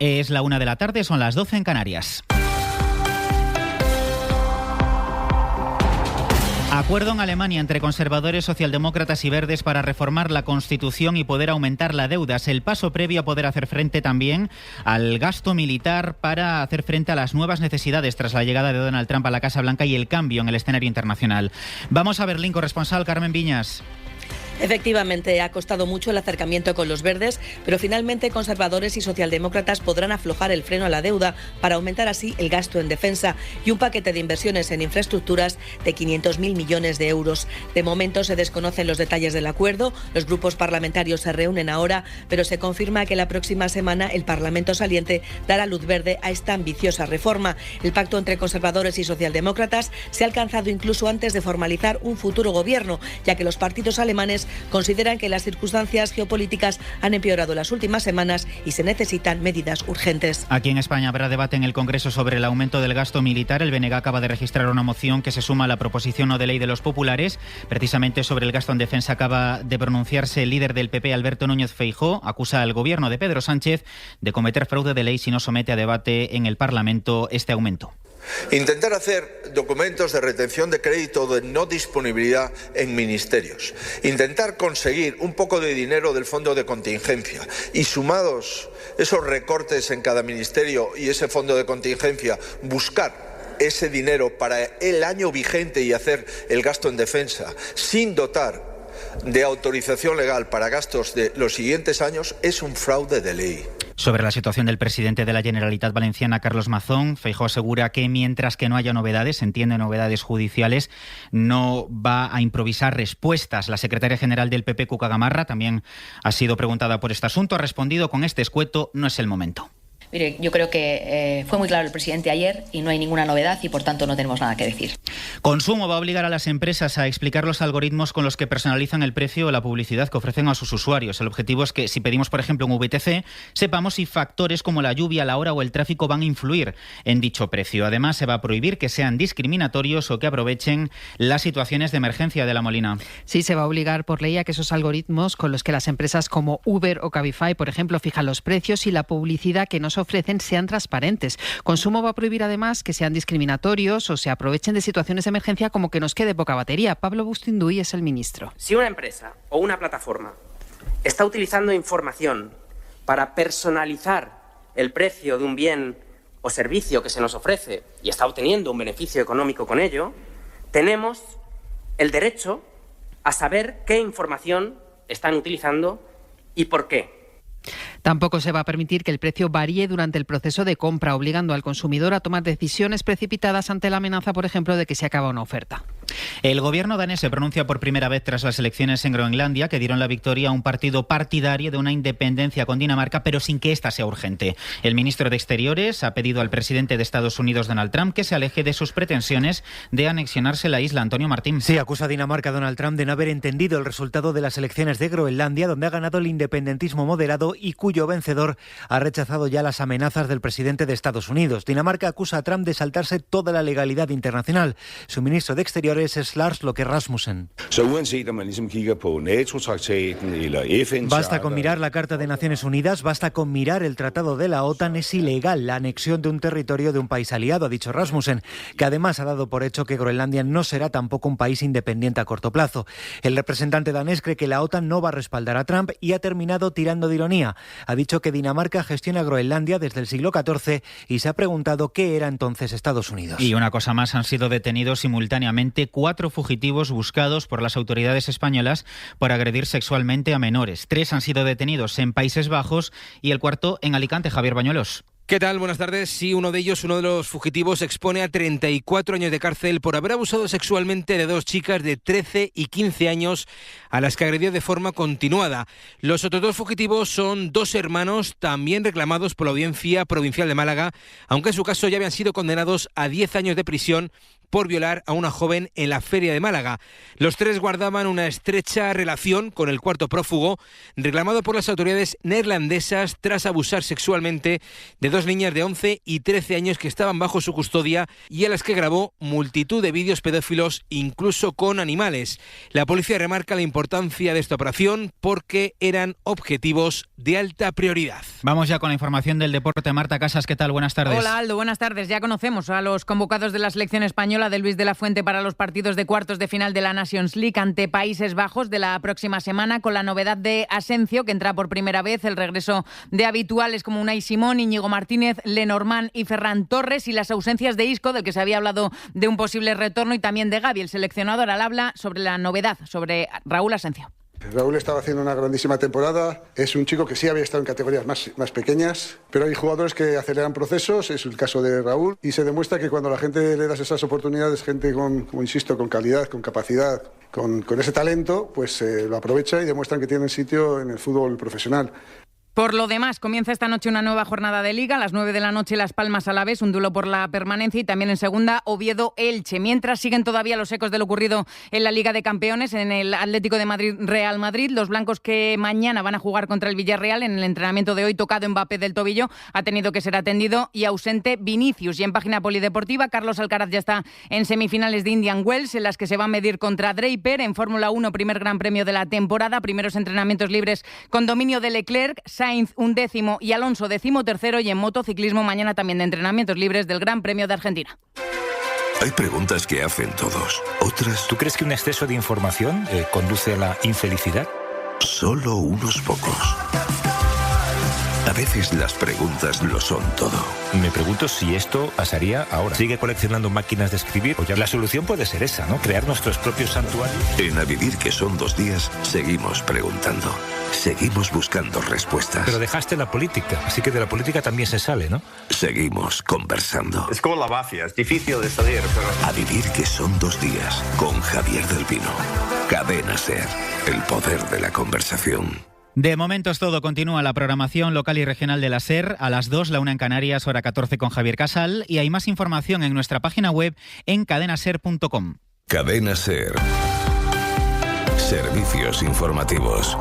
Es la 1 de la tarde, son las 12 en Canarias. Acuerdo en Alemania entre conservadores, socialdemócratas y verdes para reformar la Constitución y poder aumentar la deuda. Es el paso previo a poder hacer frente también al gasto militar para hacer frente a las nuevas necesidades tras la llegada de Donald Trump a la Casa Blanca y el cambio en el escenario internacional. Vamos a Berlín, corresponsal Carmen Viñas. Efectivamente, ha costado mucho el acercamiento con los verdes, pero finalmente conservadores y socialdemócratas podrán aflojar el freno a la deuda para aumentar así el gasto en defensa y un paquete de inversiones en infraestructuras de 500.000 millones de euros. De momento se desconocen los detalles del acuerdo, los grupos parlamentarios se reúnen ahora, pero se confirma que la próxima semana el Parlamento saliente dará luz verde a esta ambiciosa reforma. El pacto entre conservadores y socialdemócratas se ha alcanzado incluso antes de formalizar un futuro gobierno, ya que los partidos alemanes consideran que las circunstancias geopolíticas han empeorado las últimas semanas y se necesitan medidas urgentes. Aquí en España habrá debate en el Congreso sobre el aumento del gasto militar. El BNG acaba de registrar una moción que se suma a la proposición no de ley de los populares. Precisamente sobre el gasto en defensa acaba de pronunciarse el líder del PP, Alberto Núñez Feijóo. Acusa al gobierno de Pedro Sánchez de cometer fraude de ley si no somete a debate en el Parlamento este aumento. Intentar hacer documentos de retención de crédito de no disponibilidad en ministerios. Intentar conseguir un poco de dinero del fondo de contingencia y sumados esos recortes en cada ministerio y ese fondo de contingencia, buscar ese dinero para el año vigente y hacer el gasto en defensa sin dotar de autorización legal para gastos de los siguientes años es un fraude de ley. Sobre la situación del presidente de la Generalitat Valenciana, Carlos Mazón, Feijóo asegura que mientras que no haya novedades, entiende novedades judiciales, no va a improvisar respuestas. La secretaria general del PP, Cuca Gamarra, también ha sido preguntada por este asunto. Ha respondido con este escueto: no es el momento. Mire, yo creo que fue muy claro el presidente ayer y no hay ninguna novedad y por tanto no tenemos nada que decir. Consumo va a obligar a las empresas a explicar los algoritmos con los que personalizan el precio o la publicidad que ofrecen a sus usuarios. El objetivo es que si pedimos, por ejemplo, un VTC, sepamos si factores como la lluvia, la hora o el tráfico van a influir en dicho precio. Además, se va a prohibir que sean discriminatorios o que aprovechen las situaciones de emergencia. de la Molina. Sí, se va a obligar por ley a que esos algoritmos con los que las empresas como Uber o Cabify, por ejemplo, fijan los precios y la publicidad que nos ofrecen sean transparentes. Consumo va a prohibir además que sean discriminatorios o se aprovechen de situaciones de emergencia como que nos quede poca batería. Pablo Bustinduy es el ministro. Si una empresa o una plataforma está utilizando información para personalizar el precio de un bien o servicio que se nos ofrece y está obteniendo un beneficio económico con ello, tenemos el derecho a saber qué información están utilizando y por qué. Tampoco se va a permitir que el precio varíe durante el proceso de compra, obligando al consumidor a tomar decisiones precipitadas ante la amenaza, por ejemplo, de que se acaba una oferta. El gobierno danés se pronuncia por primera vez tras las elecciones en Groenlandia, que dieron la victoria a un partido partidario de una independencia con Dinamarca, pero sin que ésta sea urgente. El ministro de Exteriores ha pedido al presidente de Estados Unidos, Donald Trump, que se aleje de sus pretensiones de anexionarse la isla. Antonio Martín. Sí, acusa a Dinamarca a Donald Trump de no haber entendido el resultado de las elecciones de Groenlandia, donde ha ganado el independentismo moderado y cuyo vencedor ha rechazado ya las amenazas del presidente de Estados Unidos. Dinamarca acusa a Trump de saltarse toda la legalidad internacional. Su ministro de Exteriores es Lars Løkke Rasmussen. Basta con mirar la Carta de Naciones Unidas, basta con mirar el Tratado de la OTAN, es ilegal la anexión de un territorio de un país aliado, ha dicho Rasmussen, que además ha dado por hecho que Groenlandia no será tampoco un país independiente a corto plazo. El representante danés cree que la OTAN no va a respaldar a Trump y ha terminado tirando de ironía. Ha dicho que Dinamarca gestiona Groenlandia desde el siglo XIV y se ha preguntado qué era entonces Estados Unidos. Y una cosa más, han sido detenidos simultáneamente 4 fugitivos buscados por las autoridades españolas por agredir sexualmente a menores. 3 han sido detenidos en Países Bajos y el cuarto en Alicante. Javier Bañuelos. ¿Qué tal? Buenas tardes. Sí, uno de los fugitivos, expone a 34 años de cárcel por haber abusado sexualmente de 2 chicas de 13 y 15 años a las que agredió de forma continuada. Los otros 2 fugitivos son 2 hermanos, también reclamados por la Audiencia Provincial de Málaga, aunque en su caso ya habían sido condenados a 10 años de prisión por violar a una joven en la feria de Málaga. Los tres guardaban una estrecha relación con el cuarto prófugo, reclamado por las autoridades neerlandesas tras abusar sexualmente de dos niñas de 11 y 13 años que estaban bajo su custodia y a las que grabó multitud de vídeos pedófilos, incluso con animales. La policía remarca la importancia de esta operación porque eran objetivos de alta prioridad. Vamos ya con la información del deporte. Marta Casas, ¿qué tal? Buenas tardes. Hola Aldo, buenas tardes. Ya conocemos a los convocados de la selección española de Luis de la Fuente para los partidos de cuartos de final de la Nations League ante Países Bajos de la próxima semana, con la novedad de Asencio, que entra por primera vez, el regreso de habituales como Unai Simón, Íñigo Martínez, Lenormand y Ferran Torres, y las ausencias de Isco, del que se había hablado de un posible retorno, y también de Gavi. El seleccionador al habla sobre la novedad, sobre Raúl Asencio. Raúl estaba haciendo una grandísima temporada, es un chico que sí había estado en categorías más pequeñas, pero hay jugadores que aceleran procesos, es el caso de Raúl, y se demuestra que cuando la gente le das esas oportunidades, gente con, como insisto, con calidad, con capacidad, con ese talento, pues lo aprovecha y demuestran que tienen sitio en el fútbol profesional. Por lo demás, comienza esta noche una nueva jornada de Liga. A las 9 de la noche, Las Palmas Alavés, un duelo por la permanencia, y también en segunda, Oviedo-Elche. Mientras siguen todavía los ecos de lo ocurrido en la Liga de Campeones, en el Atlético de Madrid-Real Madrid. Los blancos, que mañana van a jugar contra el Villarreal, en el entrenamiento de hoy, tocado Mbappé del tobillo, ha tenido que ser atendido, y ausente Vinicius. Y en página polideportiva, Carlos Alcaraz ya está en semifinales de Indian Wells, en las que se va a medir contra Draper. En Fórmula 1, primer gran premio de la temporada, primeros entrenamientos libres con dominio de Leclerc, Sainz 11º y Alonso 13º, y en motociclismo mañana también de entrenamientos libres del Gran Premio de Argentina. Hay preguntas que hacen todos, otras... ¿Tú crees que un exceso de información conduce a la infelicidad? Solo unos pocos. A veces las preguntas lo son todo. Me pregunto si esto pasaría ahora. ¿Sigue coleccionando máquinas de escribir? O ya la solución puede ser esa, ¿no? Crear nuestros propios santuarios. En A Vivir, que son 2 días, seguimos preguntando. Seguimos buscando respuestas. Pero dejaste la política, así que de la política también se sale, ¿no? Seguimos conversando. Es como la mafia, es difícil de salir, pero... A Vivir, que son 2 días, con Javier del Pino. Cadena SER, el poder de la conversación. De momento es todo. Continúa la programación local y regional de la SER. A las 2, la 1 en Canarias, hora 14 con Javier Casal. Y hay más información en nuestra página web en cadenaser.com. Cadena SER. Servicios informativos.